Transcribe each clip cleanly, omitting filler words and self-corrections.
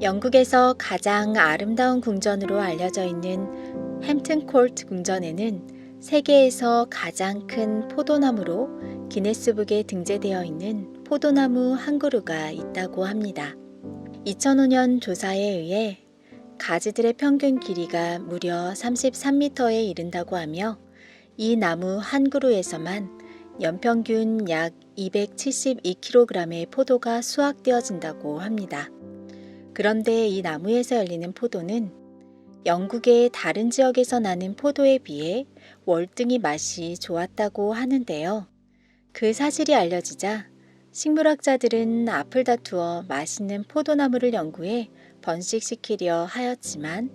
영국에서 가장 아름다운 궁전으로 알려져 있는 햄튼 콜트 궁전에는 세계에서 가장 큰 포도나무로 기네스북에 등재되어 있는 포도나무 한 그루가 있다고 합니다. 2005년 조사에 의해 가지들의 평균 길이가 무려 33m에 이른다고 하며 이 나무 한 그루에서만 연평균 약 272kg의 포도가 수확되어진다고 합니다. 그런데 이 나무에서 열리는 포도는 영국의 다른 지역에서 나는 포도에 비해 월등히 맛이 좋았다고 하는데요. 그 사실이 알려지자 식물학자들은 앞을 다투어 맛있는 포도나무를 연구해 번식시키려 하였지만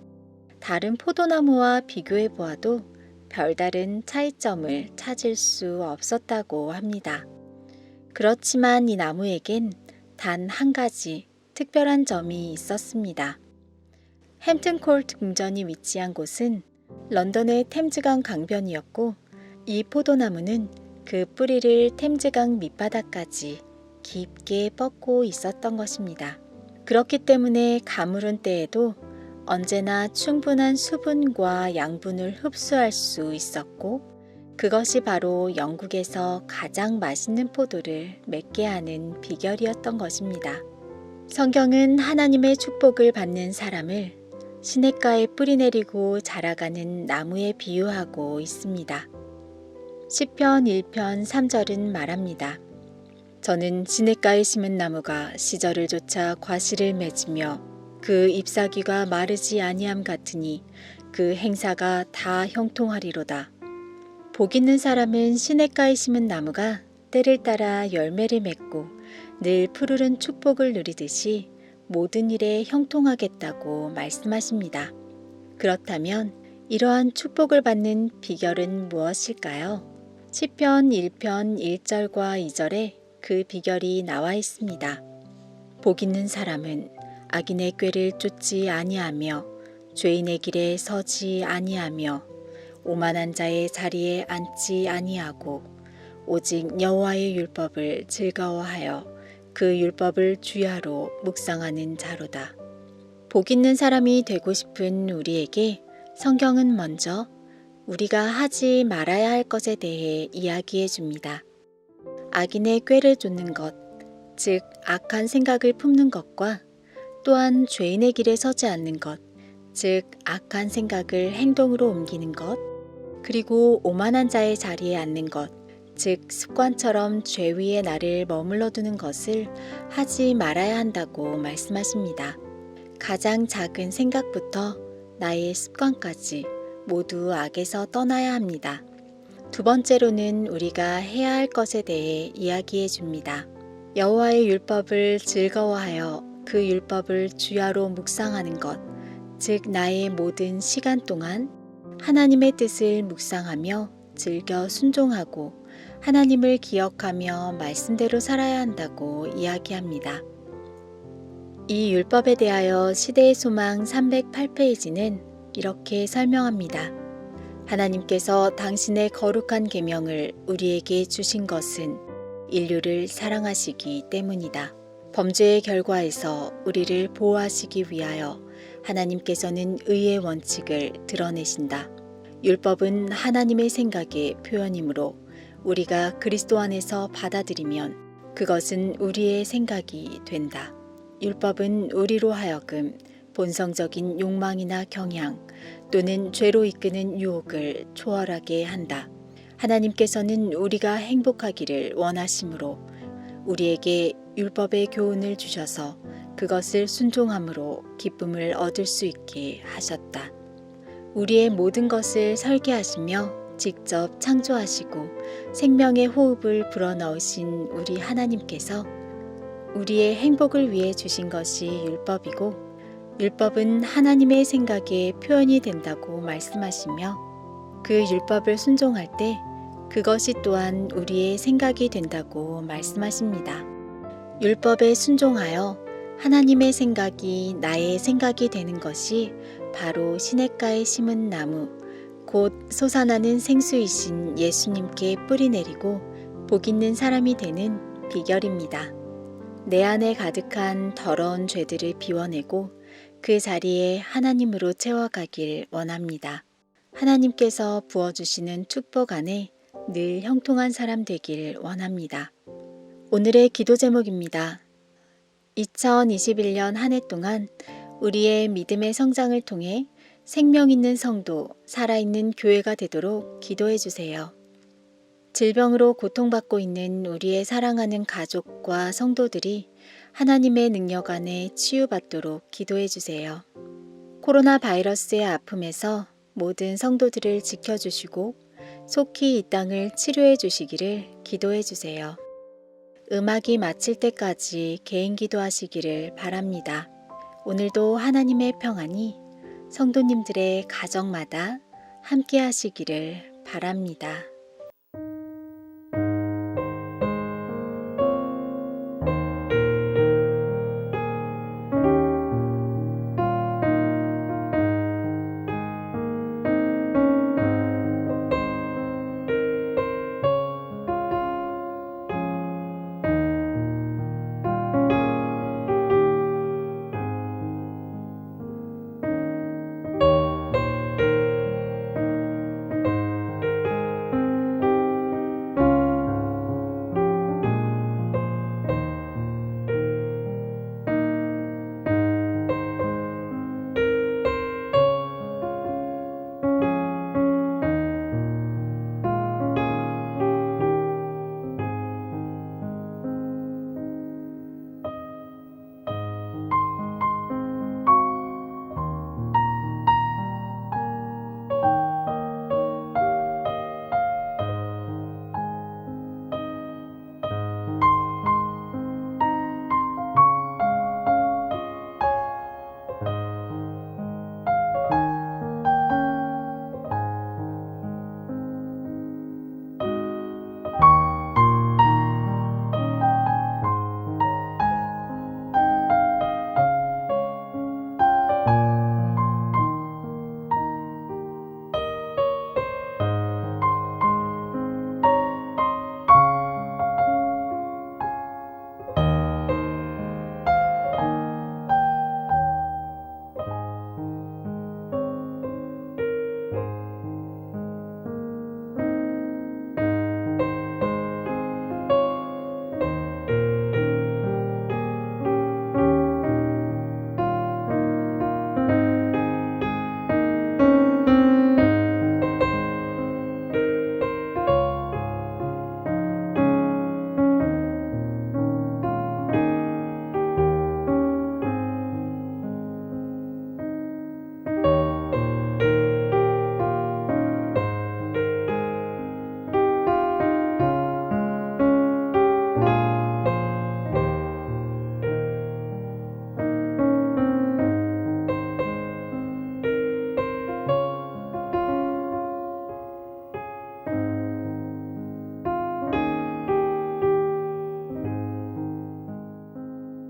다른 포도나무와 비교해 보아도 별다른 차이점을 찾을 수 없었다고 합니다. 그렇지만 이 나무에겐 단 한 가지 특별한 점이 있었습니다. 햄튼 콜트 궁전이 위치한 곳은 런던의 템즈강 강변이었고 이 포도나무는 그 뿌리를 템즈강 밑바닥까지 깊게 뻗고 있었던 것입니다. 그렇기 때문에 가물은 때에도 언제나 충분한 수분과 양분을 흡수할 수 있었고 그것이 바로 영국에서 가장 맛있는 포도를 맺게 하는 비결이었던 것입니다. 성경은 하나님의 축복을 받는 사람을 시냇가에 뿌리내리고 자라가는 나무에 비유하고 있습니다. 시편 1편 3절은 말합니다. 저는 시냇가에 심은 나무가 시절을 쫓아 과실을 맺으며 그 잎사귀가 마르지 아니함 같으니 그 행사가 다 형통하리로다. 복 있는 사람은 시냇가에 심은 나무가 때를 따라 열매를 맺고 늘 푸르른 축복을 누리듯이 모든 일에 형통하겠다고 말씀하십니다. 그렇다면 이러한 축복을 받는 비결은 무엇일까요? 시편 1편 1절과 2절에 그 비결이 나와 있습니다. 복 있는 사람은 악인의 꾀를 쫓지 아니하며 죄인의 길에 서지 아니하며 오만한 자의 자리에 앉지 아니하고 오직 여호와의 율법을 즐거워하여 그 율법을 주야로 묵상하는 자로다. 복 있는 사람이 되고 싶은 우리에게 성경은 먼저 우리가 하지 말아야 할 것에 대해 이야기해 줍니다. 악인의 꾀를 쫓는 것, 즉 악한 생각을 품는 것과 또한 죄인의 길에 서지 않는 것, 즉 악한 생각을 행동으로 옮기는 것, 그리고 오만한 자의 자리에 앉는 것, 즉 습관처럼 죄 위에 나를 머물러 두는 것을 하지 말아야 한다고 말씀하십니다. 가장 작은 생각부터 나의 습관까지 모두 악에서 떠나야 합니다. 두 번째로는 우리가 해야 할 것에 대해 이야기해 줍니다. 여호와의 율법을 즐거워하여 그 율법을 주야로 묵상하는 것, 즉 나의 모든 시간 동안 하나님의 뜻을 묵상하며 즐겨 순종하고 하나님을 기억하며 말씀대로 살아야 한다고 이야기합니다. 이 율법에 대하여 시대의 소망 308페이지는 이렇게 설명합니다. 하나님께서 당신의 거룩한 계명을 우리에게 주신 것은 인류를 사랑하시기 때문이다. 범죄의 결과에서 우리를 보호하시기 위하여 하나님께서는 의의 원칙을 드러내신다. 율법은 하나님의 생각의 표현이므로 우리가 그리스도 안에서 받아들이면 그것은 우리의 생각이 된다. 율법은 우리로 하여금 본성적인 욕망이나 경향 또는 죄로 이끄는 유혹을 초월하게 한다. 하나님께서는 우리가 행복하기를 원하심으로 우리에게 율법의 교훈을 주셔서 그것을 순종함으로 기쁨을 얻을 수 있게 하셨다. 우리의 모든 것을 설계하시며 직접 창조하시고 생명의 호흡을 불어넣으신 우리 하나님께서 우리의 행복을 위해 주신 것이 율법이고 율법은 하나님의 생각의 표현이 된다고 말씀하시며 그 율법을 순종할 때 그것이 또한 우리의 생각이 된다고 말씀하십니다. 율법에 순종하여 하나님의 생각이 나의 생각이 되는 것이 바로 시냇가에 심은 나무, 곧 솟아나는 생수이신 예수님께 뿌리내리고 복 있는 사람이 되는 비결입니다. 내 안에 가득한 더러운 죄들을 비워내고 그 자리에 하나님으로 채워가길 원합니다. 하나님께서 부어주시는 축복 안에 늘 형통한 사람 되길 원합니다. 오늘의 기도 제목입니다. 2021년 한 해 동안 우리의 믿음의 성장을 통해 생명 있는 성도, 살아있는 교회가 되도록 기도해 주세요. 질병으로 고통받고 있는 우리의 사랑하는 가족과 성도들이 하나님의 능력 안에 치유받도록 기도해 주세요. 코로나 바이러스의 아픔에서 모든 성도들을 지켜주시고 속히 이 땅을 치료해 주시기를 기도해 주세요. 음악이 마칠 때까지 개인 기도하시기를 바랍니다. 오늘도 하나님의 평안이 성도님들의 가정마다 함께 하시기를 바랍니다.